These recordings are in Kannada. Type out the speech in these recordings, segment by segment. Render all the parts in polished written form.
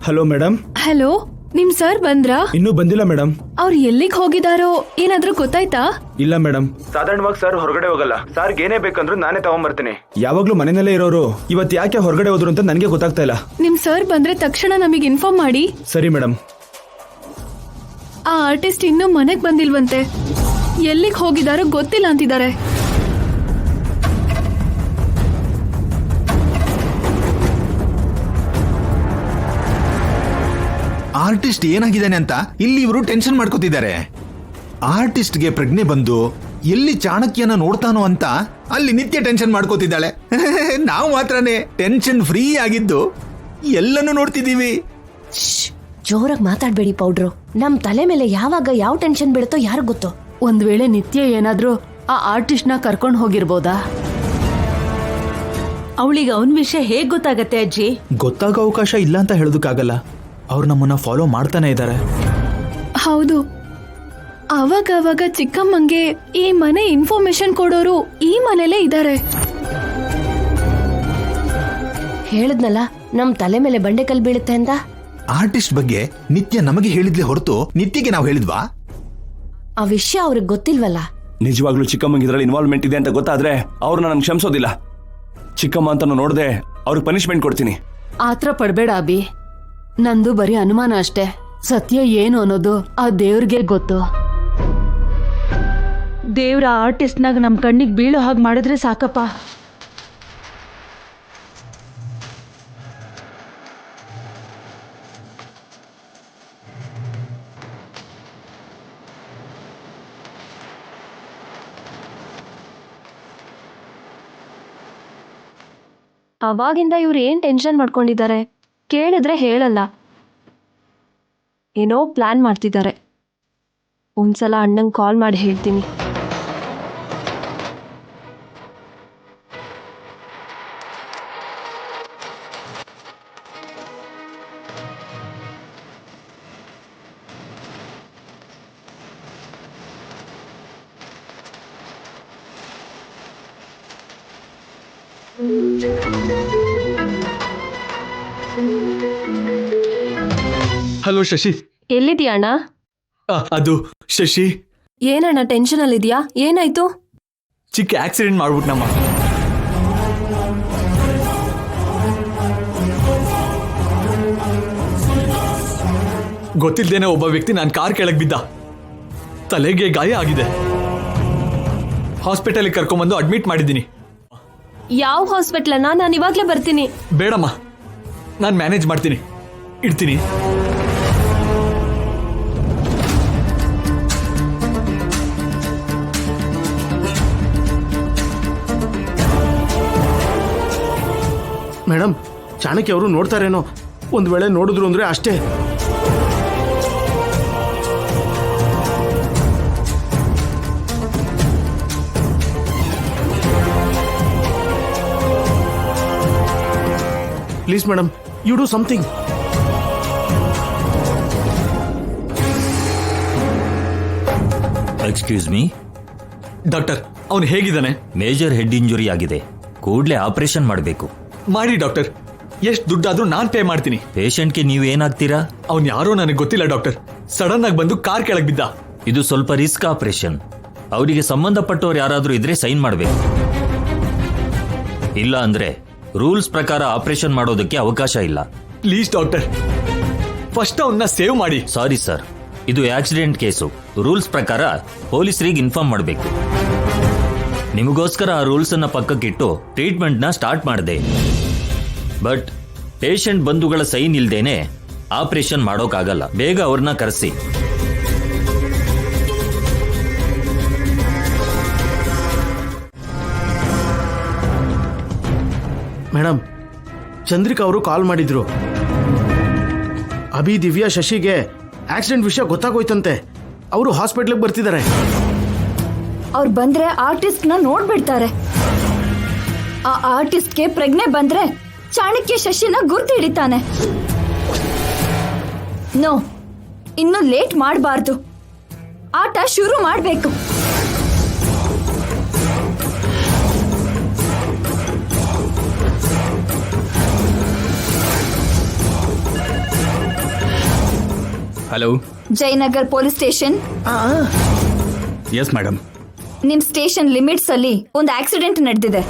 Hello madam. ಹಲೋ, ನಿಮ್ ಸರ್ ಬಂದ್ರಾ? ಇನ್ನೂ ಬಂದಿಲ್ಲ ಮೇಡಮ್. ಅವ್ರು ಎಲ್ಲಿಗ್ ಹೋಗಿದಾರೋ ಏನಾದ್ರೂ ಗೊತ್ತಾಯ್ತಾ? ಇಲ್ಲ ಮೇಡಮ್. ಸಾಧಾರಣವಾಗಿ ಸರ್ ಹೊರಗಡೆ ಹೋಗಲ್ಲ. ಸರ್ಗೆ ಏನೇ ಬೇಕಂದ್ರೂ ನಾನೇ ತಗೊಂಡ್ಬರ್ತೀನಿ. ಯಾವಾಗ್ಲೂ ಮನೆಯಲ್ಲೇ ಇರೋರು ಇವತ್ತು ಯಾಕೆ ಹೊರಗಡೆ ಹೋದ್ರು ಅಂತ ನನಗೆ ಗೊತ್ತಾಗ್ತಾ ಇಲ್ಲ. ನಿಮ್ ಸರ್ ಬಂದ್ರೆ ತಕ್ಷಣ ನಮಗೆ ಇನ್ಫಾರ್ಮ್ ಮಾಡಿ. ಸರಿ ಮೇಡಮ್. ಆ ಆರ್ಟಿಸ್ಟ್ ಇನ್ನೂ ಮನೆಗ್ ಬಂದಿಲ್ವಂತೆ. ಎಲ್ಲಿಗ್ ಹೋಗಿದಾರೋ ಗೊತ್ತಿಲ್ಲ ಅಂತಿದ್ದಾರೆ. ಆರ್ಟಿಸ್ಟ್ ಏನಾಗಿದ್ದಾನೆ ಅಂತ ಇಲ್ಲಿ ಇವರು ಟೆನ್ಷನ್ ಮಾಡ್ಕೋತಿದ್ದಾರೆ. ಆರ್ಟಿಸ್ಟ್ಗೆ ಪ್ರಜ್ಞೆ ಬಂದು ಎಲ್ಲಿ ಚಾಣಕ್ಯನ ನೋಡ್ತಾನೋ ಅಂತ ಅಲ್ಲಿ ನಿತ್ಯ ಟೆನ್ಷನ್ ಮಾಡ್ಕೋತಿದ್ದಾಳೆ. ನಾವು ಮಾತ್ರನೇ ಟೆನ್ಷನ್ ಫ್ರೀ ಆಗಿದ್ದು ಎಲ್ಲನೂ ನೋಡ್ತಿದ್ದೀವಿ. ಜೋರಾಗಿ ಮಾತಾಡ್ಬೇಡಿ ಪೌಡ್ರು. ನಮ್ ತಲೆ ಮೇಲೆ ಯಾವಾಗ ಯಾವ ಟೆನ್ಷನ್ ಬೀಳುತ್ತೋ ಯಾರು ಗೊತ್ತು. ಒಂದ್ ವೇಳೆ ನಿತ್ಯ ಏನಾದ್ರೂ ಆ ಆರ್ಟಿಸ್ಟ್ ನ ಕರ್ಕೊಂಡು ಹೋಗಿರ್ಬೋದಾ? ಅವಳಿಗೆ ಅವನ ವಿಷಯ ಹೇಗ್ ಗೊತ್ತಾಗತ್ತೆ ಅಜ್ಜಿ? ಗೊತ್ತಾಗೋ ಅವಕಾಶ ಇಲ್ಲ ಅಂತ ಹೇಳೋದಕ್ಕಾಗಲ್ಲ. ಅವ್ರು ನಮ್ಮನ್ನ ಫಾಲೋ ಮಾಡ್ತಾನೆ ಇದ್ದಾರೆ. ಹೌದು, ಅವಾಗ ಚಿಕ್ಕಮ್ಮಂಗೆ ಈ ಮನೆ ಇನ್ಫಾರ್ಮೇಶನ್ ಕೊಡೋರು ಈ ಮನೇಲೇ ಇದ್ದಾರೆ. ಹೇಳದ್ನಲ್ಲ ನಮ್ ತಲೆ ಮೇಲೆ ಬಂಡೆಕಲ್ ಬೀಳುತ್ತೆ ಅಂತ. ಆರ್ಟಿಸ್ಟ್ ಬಗ್ಗೆ ನಿತ್ಯ ನಮಗೆ ಹೇಳಿದ್ಲೆ ಹೊರತು ನಿತ್ಯಗೆ ನಾವು ಹೇಳಿದ್ವಾ? ಆ ವಿಷಯ ಅವ್ರಿಗೆ ಗೊತ್ತಿಲ್ವಲ್ಲ. ನಿಜವಾಗ್ಲೂ ಚಿಕ್ಕಮ್ಮಂಗೆ ಇದರಲ್ಲಿ ಇನ್ವಾಲ್ವ್ಮೆಂಟ್ ಇದೆ ಅಂತ ಗೊತ್ತಾದ್ರೆ ಅವ್ರನ್ನ ನಾನು ಕ್ಷಮಿಸೋದಿಲ್ಲ. ಚಿಕ್ಕಮ್ಮ ಅಂತ ನೋಡದೆ ಅವ್ರಿಗೆ ಪನಿಷ್ಮೆಂಟ್ ಕೊಡ್ತೀನಿ. ಆತ್ರ ಪಡ್ಬೇಡ ಅಭಿ. ನಂದು ಬರೀ ಅನುಮಾನ ಅಷ್ಟೇ. ಸತ್ಯ ಏನು ಅನ್ನೋದು ಆ ದೇವ್ರಿಗೆ ಗೊತ್ತು. ದೇವ್ರ ಆರ್ಟಿಸ್ಟ್ನಾಗ ನಮ್ ಕಣ್ಣಿಗೆ ಬೀಳೋ ಹಾಗೆ ಮಾಡಿದ್ರೆ ಸಾಕಪ್ಪ. ಅವಾಗಿಂದ ಇವ್ರು ಏನ್ ಟೆನ್ಷನ್ ಮಾಡ್ಕೊಂಡಿದ್ದಾರೆ? ಕೇಳಿದ್ರೆ ಹೇಳಲ್ಲ. ಏನೋ ಪ್ಲಾನ್ ಮಾಡ್ತಿದ್ದಾರೆ. ಒಂದ್ಸಲ ಅಣ್ಣಂಗೆ ಕಾಲ್ ಮಾಡಿ ಹೇಳ್ತೀನಿ. ಹಲೋ ಶಶಿ. ಎಲ್ಲಿದ್ಯಾ ಅಣ್ಣ? ಅದು ಶಶಿ. ಏನಣ್ಣ ಟೆನ್ಷನ್ ಅಲ್ಲಿದ್ಯಾ? ಏನಾಯ್ತು? ಚಿಕ್ಕ ಆಕ್ಸಿಡೆಂಟ್ ಮಾಡ್ಬಿಟ್ನಮ್ಮ. ಗೊತ್ತಿಲ್ದೇನೆ ಒಬ್ಬ ವ್ಯಕ್ತಿ ನಾನು ಕಾರ್ ಕೆಳಗೆ ಬಿದ್ದ. ತಲೆಗೆ ಗಾಯ ಆಗಿದೆ. ಹಾಸ್ಪಿಟಲ್ಗೆ ಕರ್ಕೊಂಡ್ಬಂದು ಅಡ್ಮಿಟ್ ಮಾಡಿದ್ದೀನಿ. ಯಾವ ಹಾಸ್ಪಿಟ್ಲ್ ಅಣ್ಣ? ನಾನು ಇವಾಗ್ಲೇ ಬರ್ತೀನಿ. ಬೇಡಮ್ಮ, ನಾನು ಮ್ಯಾನೇಜ್ ಮಾಡ್ತೀನಿ. ಇಡ್ತೀನಿ. ಮೇಡಮ್, ಚಾಣಕ್ಯ ಅವರು ನೋಡ್ತಾರೇನೋ. ಒಂದು ವೇಳೆ ನೋಡಿದ್ರು ಅಂದ್ರೆ ಅಷ್ಟೇ. Please madam, you do something. Excuse me doctor, ಅವನು ಹೇಗಿದ್ದಾನೆ? ಮೇಜರ್ ಹೆಡ್ ಇಂಜುರಿ ಆಗಿದೆ. ಕೂಡಲೇ ಆಪರೇಷನ್ ಮಾಡಬೇಕು. ಮಾಡಿ ಡಾಕ್ಟರ್. ಎಷ್ಟು ದುಡ್ಡಾದ್ರೂ ನಾನ್ ಪೇ ಮಾಡ್ತೀನಿ. ಪೇಷಂಟ್ಗೆ ನೀವು ಏನಾಗ್ತೀರಾ? ಅವ್ನು ಯಾರೋ ನನಗೆ ಗೊತ್ತಿಲ್ಲ ಡಾಕ್ಟರ್. ಸಡನ್ ಆಗಿ ಬಂದು ಕಾರ್ ಕೆಳಗೆ ಬಿದ್ದ. ಇದು ಸ್ವಲ್ಪ ರಿಸ್ಕ್ ಆಪರೇಷನ್. ಅವರಿಗೆ ಸಂಬಂಧಪಟ್ಟವ್ರು ಯಾರಾದ್ರೂ ಇದ್ರೆ ಸೈನ್ ಮಾಡಬೇಕು. ಇಲ್ಲ ಅಂದ್ರೆ ರೂಲ್ಸ್ ಪ್ರಕಾರ ಆಪರೇಷನ್ ಮಾಡೋದಕ್ಕೆ ಅವಕಾಶ ಇಲ್ಲ. ಪ್ಲೀಸ್ ಡಾಕ್ಟರ್, ಫಸ್ಟ್ ಅವನ್ನ ಸೇವ್ ಮಾಡಿ. ಸಾರಿ ಸರ್, ಇದು ಆಕ್ಸಿಡೆಂಟ್ ಕೇಸು. ರೂಲ್ಸ್ ಪ್ರಕಾರ ಪೊಲೀಸರಿಗೆ ಇನ್ಫಾರ್ಮ್ ಮಾಡಬೇಕು. ನಿಮಗೋಸ್ಕರ ಆ ರೂಲ್ಸ್ ಅನ್ನ ಪಕ್ಕಕ್ಕಿಟ್ಟು ಟ್ರೀಟ್ಮೆಂಟ್ ನ ಸ್ಟಾರ್ಟ್ ಮಾಡಿದೆ. ಬಟ್ ಪೇಷಂಟ್ ಬಂಧುಗಳ ಸೈನ್ ಇಲ್ದೇನೆ ಆಪರೇಷನ್ ಮಾಡೋಕ್ಕಾಗಲ್ಲ. ಬೇಗ ಅವ್ರನ್ನ ಕರೆಸಿ. ಮೇಡಮ್, ಚಂದ್ರಿಕಾ ಅವರು ಕಾಲ್ ಮಾಡಿದ್ರು. ಅಭಿ, ದಿವ್ಯಾ, ಶಶಿಗೆ ಆಕ್ಸಿಡೆಂಟ್ ವಿಷಯ ಗೊತ್ತಾಗೋಯ್ತಂತೆ. ಅವರು ಹಾಸ್ಪಿಟ್ಲಿಗೆ ಬರ್ತಿದ್ದಾರೆ. ಅವ್ರು ಬಂದ್ರೆ ಆರ್ಟಿಸ್ಟ್ ನ ನೋಡ್ಬಿಡ್ತಾರೆ. ಆ ಆರ್ಟಿಸ್ಟ್ಗೆ ಪ್ರಜ್ಞೆ ಬಂದ್ರೆ ಚಾಣಕ್ಯ ಶಶಿನ ಗುರ್ತು ಹಿಡಿತಾನೆ. ನೋ, ಇನ್ನು ಲೇಟ್ ಮಾಡಬಾರ್ದು. ಆಟ ಶುರು ಮಾಡಬೇಕು. Hello. Jayanagar police station. Yes madam. ನಿಮ್ ಸ್ಟೇಷನ್ ಲಿಮಿಟ್ಸ್ ಅಲ್ಲಿ ಒಂದು ಆಕ್ಸಿಡೆಂಟ್ ನಡೆದಿದೆ.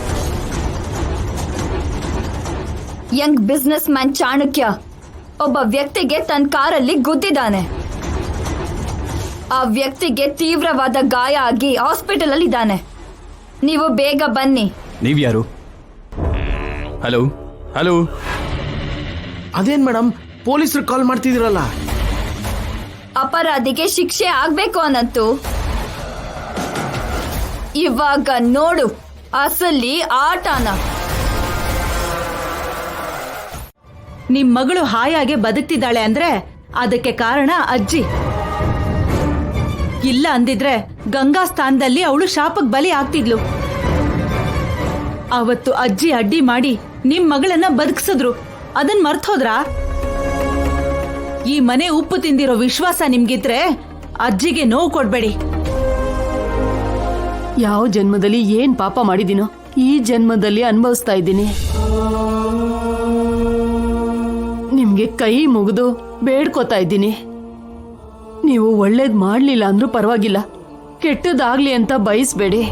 ಯಂಗ್ ಬಿಸ್ನೆಸ್ ಮ್ಯಾನ್ ಚಾಣಕ್ಯ ಒಬ್ಬ ವ್ಯಕ್ತಿಗೆ ತನ್ನ ಕಾರಲ್ಲಿ ಗುದ್ದಿದ್ದಾನೆ. ಆ ವ್ಯಕ್ತಿಗೆ ತೀವ್ರವಾದ ಗಾಯ ಆಗಿ ಹಾಸ್ಪಿಟಲ್ ಅಲ್ಲಿ ಇದ್ದಾನೆ. ನೀವು ಬೇಗ ಬನ್ನಿ. ನೀವ್ಯಾರು? Hello hello. ಅದೇನ್ ಮೇಡಮ್ ಪೊಲೀಸರು ಕಾಲ್ ಮಾಡ್ತಿದ್ದೀರಲ್ಲ? ಅಪರಾಧಿಗೆ ಶಿಕ್ಷೆ ಆಗ್ಬೇಕು ಅನ್ನಂತು. ಇವಾಗ ನೋಡು ಅಸಲಿ ಆಟನ. ನಿಮ್ ಮಗಳು ಹಾಯಾಗೆ ಬದುಕ್ತಿದ್ದಾಳೆ ಅಂದ್ರೆ ಅದಕ್ಕೆ ಕಾರಣ ಅಜ್ಜಿ. ಇಲ್ಲ ಅಂದಿದ್ರೆ ಗಂಗಾ ಸ್ಥಾನದಲ್ಲಿ ಅವಳು ಶಾಪಕ್ ಬಲಿ ಆಗ್ತಿದ್ಲು. ಅವತ್ತು ಅಜ್ಜಿ ಅಡ್ಡಿ ಮಾಡಿ ನಿಮ್ ಮಗಳನ್ನ ಬದುಕಿಸಿದ್ರು, ಅದನ್ ಮರ್ತೋದ್ರಾ? ಈ ಮನೆ ಉಪ್ಪು ತಿಂದಿರೋ ವಿಶ್ವಾಸ ನಿಮ್ಗಿದ್ರೆ ಅಜ್ಜಿಗೆ ನೋವು ಕೊಡ್ಬೇಡಿ. ಯಾವ ಜನ್ಮದಲ್ಲಿ ಏನ್ ಪಾಪ ಮಾಡಿದಿನೋ ಈ ಜನ್ಮದಲ್ಲಿ ಅನುಭವಿಸ್ತಾ ಇದ್ದೀನಿ. ನಿಮ್ಗೆ ಕೈ ಮುಗಿದು ಬೇಡ್ಕೋತಾ ಇದ್ದೀನಿ. ನೀವು ಒಳ್ಳೇದ್ ಮಾಡ್ಲಿಲ್ಲ ಅಂದ್ರೂ ಪರವಾಗಿಲ್ಲ, ಕೆಟ್ಟದಾಗ್ಲಿ ಅಂತ ಬಯಸ್ಬೇಡಿ.